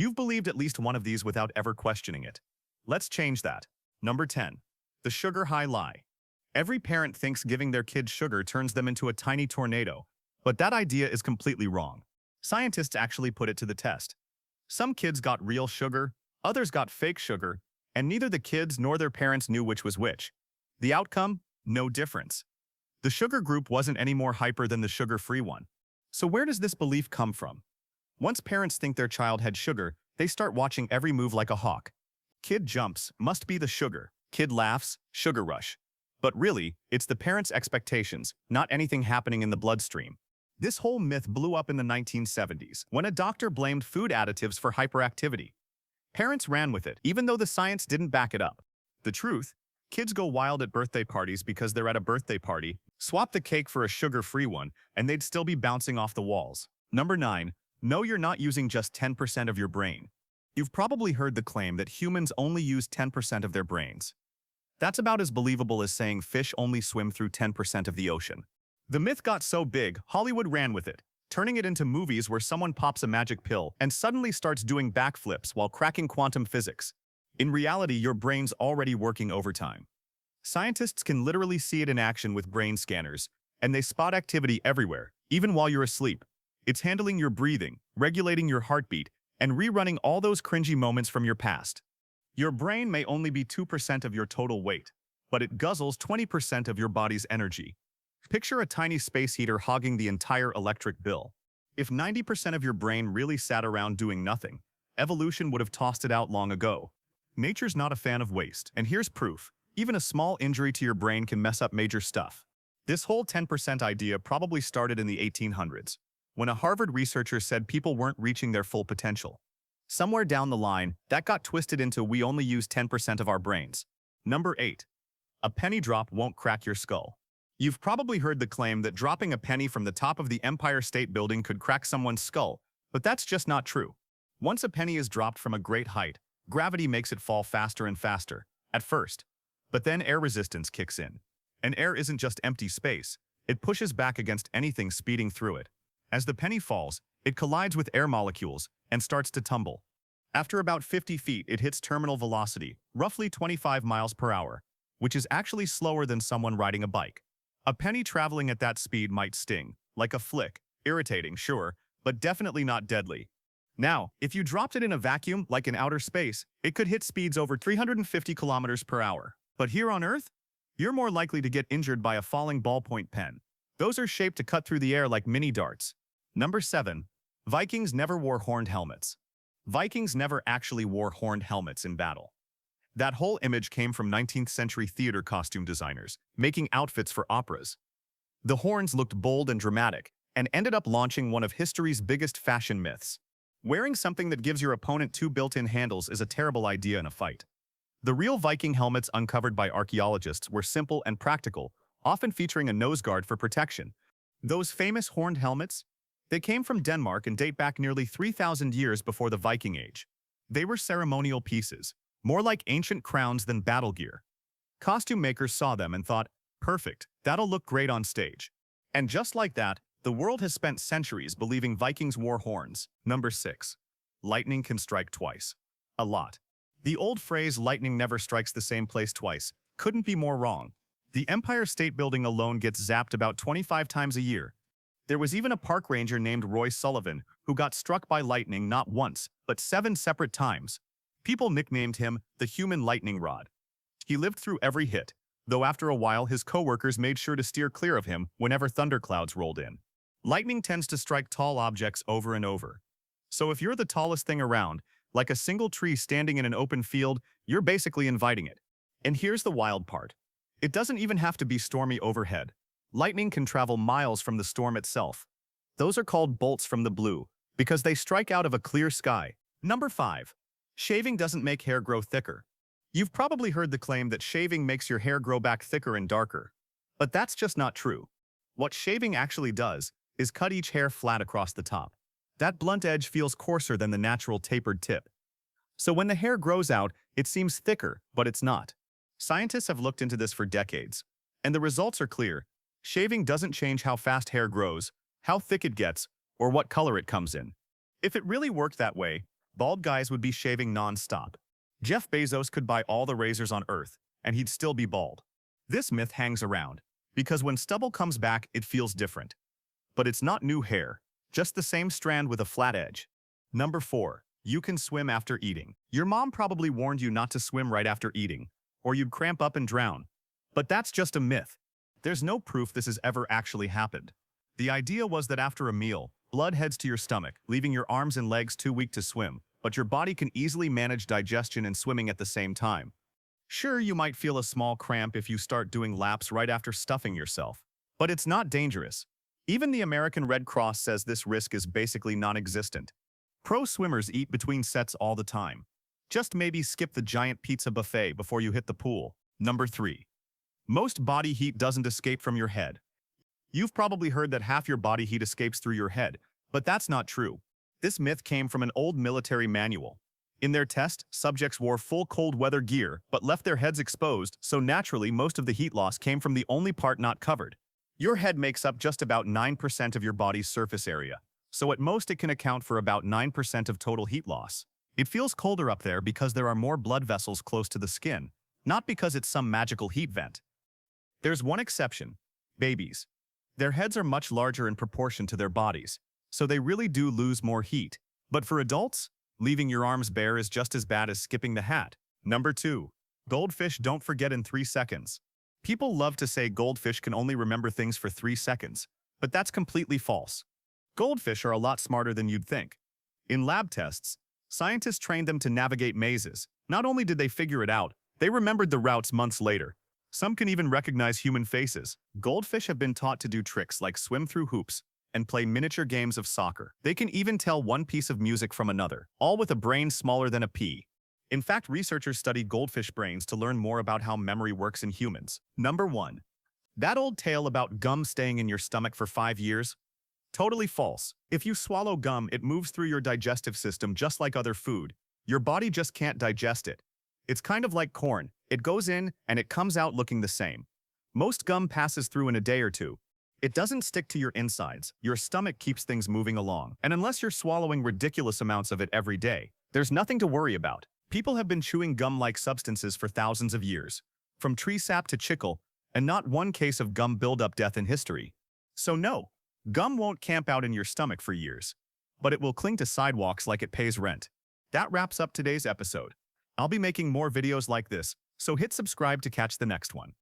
You've believed at least one of these without ever questioning it. Let's change that. Number 10. The sugar high lie. Every parent thinks giving their kids sugar turns them into a tiny tornado, but that idea is completely wrong. Scientists actually put it to the test. Some kids got real sugar, others got fake sugar, and neither the kids nor their parents knew which was which. The outcome? No difference. The sugar group wasn't any more hyper than the sugar-free one. So where does this belief come from? Once parents think their child had sugar, they start watching every move like a hawk. Kid jumps, must be the sugar. Kid laughs, sugar rush. But really, it's the parents' expectations, not anything happening in the bloodstream. This whole myth blew up in the 1970s, when a doctor blamed food additives for hyperactivity. Parents ran with it, even though the science didn't back it up. The truth? Kids go wild at birthday parties because they're at a birthday party, swap the cake for a sugar-free one, and they'd still be bouncing off the walls. Number 9. No, you're not using just 10% of your brain. You've probably heard the claim that humans only use 10% of their brains. That's about as believable as saying fish only swim through 10% of the ocean. The myth got so big, Hollywood ran with it, turning it into movies where someone pops a magic pill and suddenly starts doing backflips while cracking quantum physics. In reality, your brain's already working overtime. Scientists can literally see it in action with brain scanners, and they spot activity everywhere, even while you're asleep. It's handling your breathing, regulating your heartbeat, and rerunning all those cringy moments from your past. Your brain may only be 2% of your total weight, but it guzzles 20% of your body's energy. Picture a tiny space heater hogging the entire electric bill. If 90% of your brain really sat around doing nothing, evolution would have tossed it out long ago. Nature's not a fan of waste, and here's proof. Even a small injury to your brain can mess up major stuff. This whole 10% idea probably started in the 1800s, when a Harvard researcher said people weren't reaching their full potential. Somewhere down the line, that got twisted into we only use 10% of our brains. Number 8. A penny drop won't crack your skull. You've probably heard the claim that dropping a penny from the top of the Empire State Building could crack someone's skull, but that's just not true. Once a penny is dropped from a great height, gravity makes it fall faster and faster, at first. But then air resistance kicks in. And air isn't just empty space, it pushes back against anything speeding through it. As the penny falls, it collides with air molecules and starts to tumble. After about 50 feet, it hits terminal velocity, roughly 25 miles per hour, which is actually slower than someone riding a bike. A penny traveling at that speed might sting, like a flick, irritating, sure, but definitely not deadly. Now, if you dropped it in a vacuum, like in outer space, it could hit speeds over 350 kilometers per hour. But here on Earth, you're more likely to get injured by a falling ballpoint pen. Those are shaped to cut through the air like mini darts. Number 7. Vikings never wore horned helmets. Vikings never actually wore horned helmets in battle. That whole image came from 19th century theater costume designers, making outfits for operas. The horns looked bold and dramatic, and ended up launching one of history's biggest fashion myths. Wearing something that gives your opponent 2 built-in handles is a terrible idea in a fight. The real Viking helmets uncovered by archaeologists were simple and practical, often featuring a nose guard for protection. Those famous horned helmets? They came from Denmark and date back nearly 3,000 years before the Viking Age. They were ceremonial pieces, more like ancient crowns than battle gear. Costume makers saw them and thought, perfect, that'll look great on stage. And just like that, the world has spent centuries believing Vikings wore horns. Number 6. Lightning can strike twice. A lot. The old phrase, lightning never strikes the same place twice, couldn't be more wrong. The Empire State Building alone gets zapped about 25 times a year. There was even a park ranger named Roy Sullivan who got struck by lightning not once, but 7 separate times. People nicknamed him the human lightning rod. He lived through every hit, though after a while his co-workers made sure to steer clear of him whenever thunderclouds rolled in. Lightning tends to strike tall objects over and over. So if you're the tallest thing around, like a single tree standing in an open field, you're basically inviting it. And here's the wild part. It doesn't even have to be stormy overhead. Lightning can travel miles from the storm itself. Those are called bolts from the blue, because they strike out of a clear sky. Number 5. Shaving doesn't make hair grow thicker. You've probably heard the claim that shaving makes your hair grow back thicker and darker. But that's just not true. What shaving actually does is cut each hair flat across the top. That blunt edge feels coarser than the natural tapered tip. So when the hair grows out, it seems thicker, but it's not. Scientists have looked into this for decades, and the results are clear. Shaving doesn't change how fast hair grows, how thick it gets, or what color it comes in. If it really worked that way, bald guys would be shaving non-stop. Jeff Bezos could buy all the razors on Earth, and he'd still be bald. This myth hangs around, because when stubble comes back, it feels different. But it's not new hair, just the same strand with a flat edge. Number 4. You can swim after eating. Your mom probably warned you not to swim right after eating, or you'd cramp up and drown. But that's just a myth. There's no proof this has ever actually happened. The idea was that after a meal, blood heads to your stomach, leaving your arms and legs too weak to swim, but your body can easily manage digestion and swimming at the same time. Sure, you might feel a small cramp if you start doing laps right after stuffing yourself, but it's not dangerous. Even the American Red Cross says this risk is basically non-existent. Pro swimmers eat between sets all the time. Just maybe skip the giant pizza buffet before you hit the pool. Number 3. Most body heat doesn't escape from your head. You've probably heard that half your body heat escapes through your head, but that's not true. This myth came from an old military manual. In their test, subjects wore full cold weather gear but left their heads exposed, so naturally most of the heat loss came from the only part not covered. Your head makes up just about 9% of your body's surface area, so at most it can account for about 9% of total heat loss. It feels colder up there because there are more blood vessels close to the skin, not because it's some magical heat vent. There's one exception: babies. Their heads are much larger in proportion to their bodies, so they really do lose more heat. But for adults, leaving your arms bare is just as bad as skipping the hat. Number 2. Goldfish don't forget in 3 seconds. People love to say goldfish can only remember things for 3 seconds, but that's completely false. Goldfish are a lot smarter than you'd think. In lab tests, scientists trained them to navigate mazes. Not only did they figure it out, they remembered the routes months later. Some can even recognize human faces. Goldfish have been taught to do tricks like swim through hoops and play miniature games of soccer. They can even tell one piece of music from another, all with a brain smaller than a pea. In fact, researchers studied goldfish brains to learn more about how memory works in humans. Number 1. That old tale about gum staying in your stomach for 5 years? Totally false. If you swallow gum, it moves through your digestive system just like other food. Your body just can't digest it. It's kind of like corn. It goes in and it comes out looking the same. Most gum passes through in a day or two. It doesn't stick to your insides. Your stomach keeps things moving along. And unless you're swallowing ridiculous amounts of it every day, there's nothing to worry about. People have been chewing gum-like substances for thousands of years, from tree sap to chicle, and not one case of gum buildup death in history. So no, gum won't camp out in your stomach for years, but it will cling to sidewalks like it pays rent. That wraps up today's episode. I'll be making more videos like this, so hit subscribe to catch the next one.